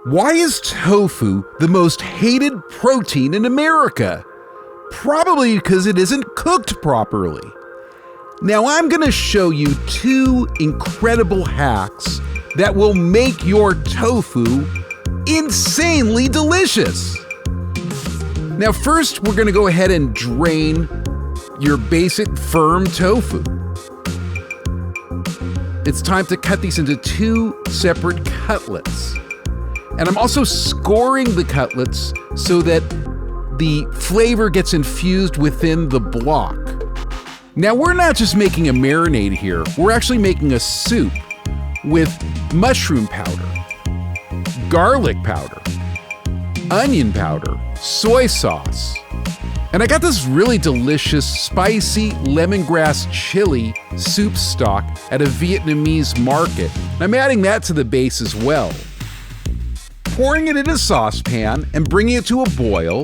Why is tofu the most hated protein in America? Probably because it isn't cooked properly. Now I'm going to show you two incredible hacks that will make your tofu insanely delicious. Now first, we're going to go ahead and drain your basic firm tofu. It's time to cut these into two separate cutlets. And I'm also scoring the cutlets so that the flavor gets infused within the block. Now we're not just making a marinade here, we're actually making a soup with mushroom powder, garlic powder, onion powder, soy sauce, and I got this really delicious spicy lemongrass chili soup stock at a Vietnamese market. I'm adding that to the base as well. Pouring it in a saucepan and bringing it to a boil,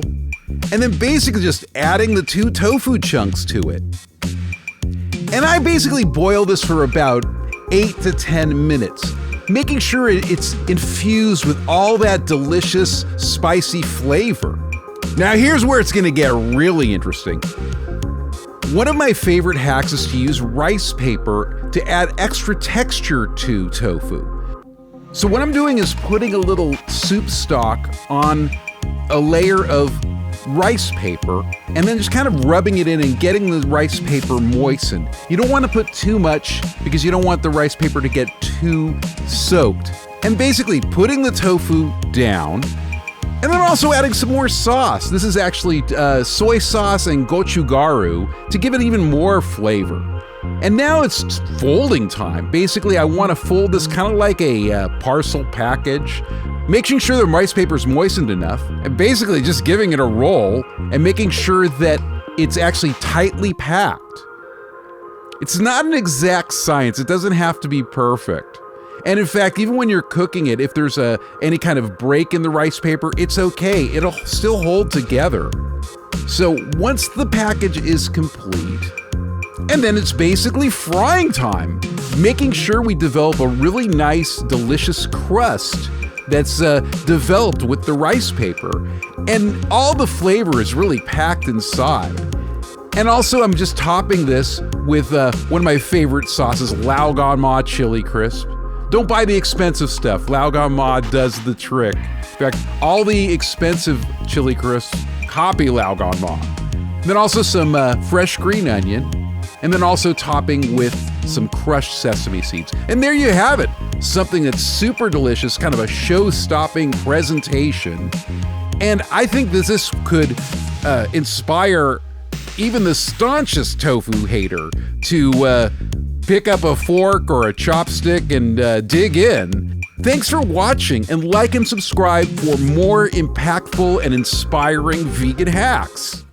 and then basically just adding the two tofu chunks to it. And I basically boil this for about 8 to 10 minutes, making sure it's infused with all that delicious spicy flavor. Now here's where it's gonna get really interesting. One of my favorite hacks is to use rice paper to add extra texture to tofu. So what I'm doing is putting a little soup stock on a layer of rice paper and then just kind of rubbing it in and getting the rice paper moistened. You don't want to put too much because you don't want the rice paper to get too soaked. And basically putting the tofu down and then also adding some more sauce. This is actually soy sauce and gochugaru to give it even more flavor. And now it's folding time. Basically, I want to fold this kind of like a parcel package, making sure the rice paper is moistened enough, and basically just giving it a roll and making sure that it's actually tightly packed. It's not an exact science. It doesn't have to be perfect. And in fact, even when you're cooking it, if there's any kind of break in the rice paper, it's okay. It'll still hold together. So once the package is complete, and then it's basically frying time, making sure we develop a really nice, delicious crust that's developed with the rice paper. And all the flavor is really packed inside. And also, I'm just topping this with one of my favorite sauces, Lao Gan Ma Chili Crisp. Don't buy the expensive stuff. Lao Gan Ma does the trick. In fact, all the expensive chili crisps copy Lao Gan Ma. Then also some fresh green onion. And then also topping with some crushed sesame seeds. And there you have it. Something that's super delicious, kind of a show-stopping presentation. And I think that this could inspire even the staunchest tofu hater to pick up a fork or a chopstick and dig in. Thanks for watching, and like and subscribe for more impactful and inspiring vegan hacks.